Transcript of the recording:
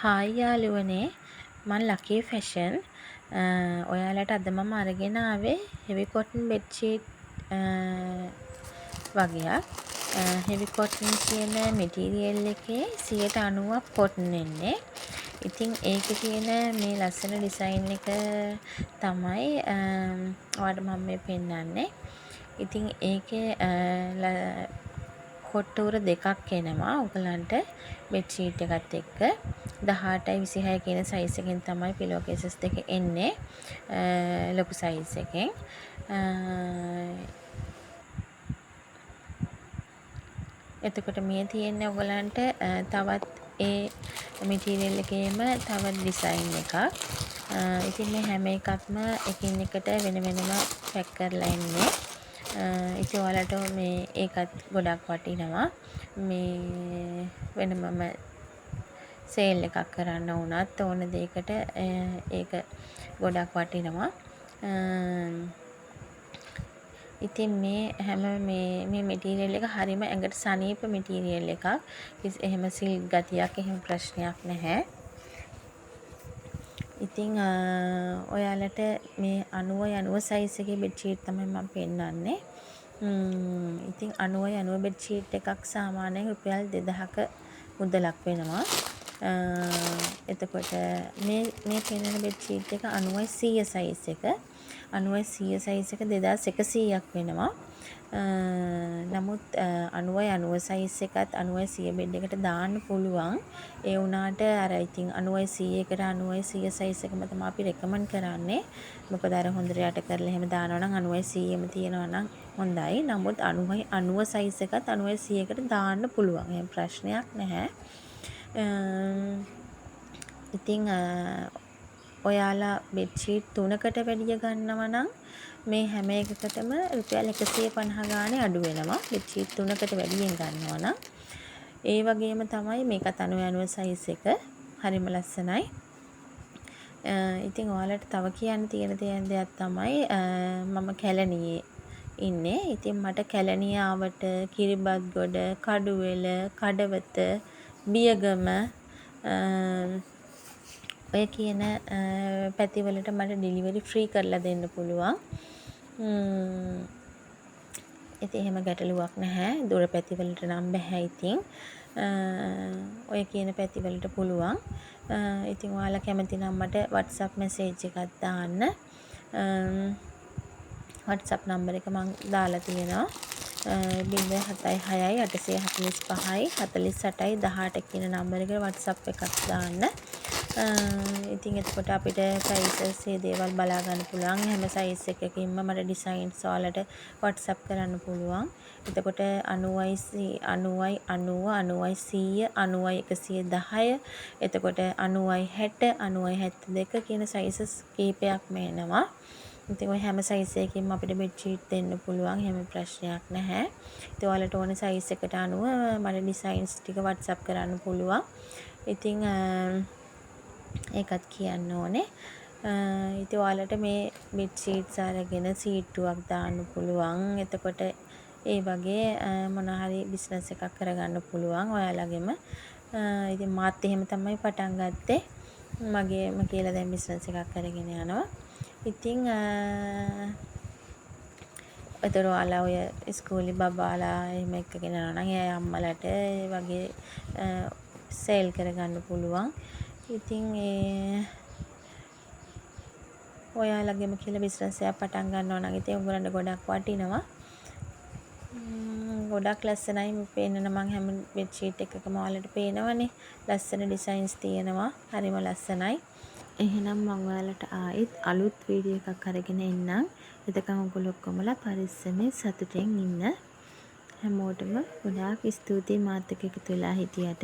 Hi යාළුවනේ මම ලකී fashion ඔයාලට අද මම අරගෙන ආවේ හෙවි කොටන් බෙඩ් ෂීට් වගේක් හෙවි කොටන් කියන මැටීරියල් එකේ 90ක් කොටන් එන්නේ. ඉතින් ඒකේ තියෙන මේ ලස්සන ඩිසයින් එක තමයි ඔයාලට මම මේ පෙන්නන්නේ. ඉතින් ඒකේ කොට්ටෝර දෙකක් එනවා ඔයගලන්ට බෙඩ් ෂීට් එකත් එක්ක 18යි 26 කියන සයිස් එකෙන් තමයි පිලෝ කේසස් දෙක එන්නේ ලොකු සයිස් එකෙන්. එතකොට මේ තියෙන්නේ ඔයගලන්ට තවත් ඒ මැටීරියල් එකේම තවත් ඩිසයින් එකක්. ඉතින් මේ හැම එකක්ම එකින් එකට වෙන වෙනම පැක් කරලා එන්නේ. ඉතින් ඔයාලට මේ ඒකත් ගොඩක් වටිනවා. මේ වෙනමම සේල් එකක් කරන්න වුණත් ඕන දෙයකට ඒක ගොඩක් වටිනවා. ඉතින් මේ හැම මේ මැටීරියල් එක හරියම ඇඟට සනීප මැටීරියල් එකක්. එහෙම සිල්ක් ගතියක් එහෙම ප්‍රශ්නයක් නැහැ. ඉතින් ඔයාලට මේ 90 සයිස් එකේ බෙඩ් ෂීට් තමයි මම පෙන්නන්නේ. ඉතින් 90 බෙඩ් ෂීට් එකක් සාමාන්‍යයෙන් රුපියල් 2000ක මුදලක් වෙනවා. එතකොට මේ පෙන්නන බෙඩ් ෂීට් එක 90 සයිස් එක 90 සයිස් එක 2100ක් වෙනවා. නමුත් 90 සයිස් එකත් 90 බෙඩ් එකට දාන්න පුළුවන්. ඒ වුණාට අර ඉතින් 90 එකට 90 සයිස් එකම තමයි අපි රෙකමන්ඩ් කරන්නේ. මොකද අර හොඳට යට කරලා එහෙම දානවා නම් 90ෙම තියෙනවා නම් හොඳයි. නමුත් 90 සයිස් එකත් 90 එකට දාන්න පුළුවන්. එහෙම ප්‍රශ්නයක් නැහැ. ඉතින් ඔයාලා බෙඩ් ෂීට් 3කට වැඩිය ගන්නවා නම් මේ හැම එකකටම රුපියල් 150 ගානේ අඩු වෙනවා. බෙඩ් ෂීට් 3කට වැඩියෙන් ගන්නවා නම්. ඒ වගේම තමයි මේකත් 90 සයිස් එක. හරිම ලස්සනයි. ඉතින් ඔයාලට තව කියන්න තියෙන දෙයක් තමයි මම කැලණියේ ඉන්නේ. ඉතින් මට කැලණිය ආවට කිරිබත්ගොඩ, කඩුවෙල, කඩවත, බියගම ඔය කියන පැතිවලට මට ඩිලිවරි ෆ්‍රී කරලා දෙන්න පුළුවන්. ඉතින් එහෙම ගැටලුවක් නැහැ. දුර පැතිවලට නම් බෑ ඉතින්. ඔය කියන පැතිවලට පුළුවන්. ඉතින් ඔයාලා කැමති නම් මට WhatsApp message එකක් දාන්න. WhatsApp නම්බර එක මම දාලා තියෙනවා. 076 845 48 18 කියන නම්බර එකට WhatsApp එකක් දාන්න. ඉතින් එතකොට අපිට ප්‍රයිසස් ඒ දේවල් බලා ගන්න පුළුවන්. හැම සයිස් එකකින්ම මට ඩිසයින්ස් ඔයාලට WhatsApp කරන්න පුළුවන්. එතකොට 90යි 90යි 90 90යි 100 90යි 110 එතකොට 90යි 60 90යි 72 කියන සයිසස් කීපයක්ම එනවා. ඉතින් ඔය හැම සයිස් එකකින්ම අපිට බෙඩ් ෂීට් දෙන්න පුළුවන්. හැම ප්‍රශ්නයක් නැහැ. ඉතින් ඔයාලට ඕන සයිස් එකට අනුව මට ඩිසයින්ස් ටික WhatsApp කරන්න පුළුවන්. ඉතින් ඒකත් කියන්න ඕනේ. ඉතින් ඔයාලට මේ බෙඩ් ෂීට්ස් අරගෙන සීට්ටුවක් දාන්න පුළුවන්. එතකොට ඒ වගේ මොන හරි බිස්නස් එකක් කරගන්න පුළුවන් ඔයාලගෙම. ඉතින් මාත් එහෙම තමයි පටන් ගත්තේ. මම කියලා දැන් බිස්නස් එකක් කරගෙන යනවා. ඉතින් ඒතර ඔයාලා ඔය ඉස්කෝලේ බබාලා එහෙම එක්කගෙන යනවා නම් ඒ අම්මලාට ඒ වගේ සේල් කරගන්න පුළුවන්. ඉතින් ඔයාලගෙම කියලා බිස්නස් එකක් පටන් ගන්නවා නම් ඉතින් උගලන්ට ගොඩක් වටිනවා. ගොඩක් ලස්සනයි මේ පේන්න මං හැම බෙඩ් ෂීට් එකකම ඔයාලට පේනවනේ. ලස්සන ඩිසයින්ස් තියෙනවා. හරිම ලස්සනයි. එහෙනම් මම ඔයාලට ආයෙත් අලුත් වීඩියෝ එකක් අරගෙන එන්නම්. එතකන් ඔයගොල්ලෝ ඔක්කොමලා පරිස්සමෙන් සතුටින් ඉන්න. හැමෝටම ගොඩාක් ස්තුතියි මාත් එක්ක එකතු වෙලා හිටියට.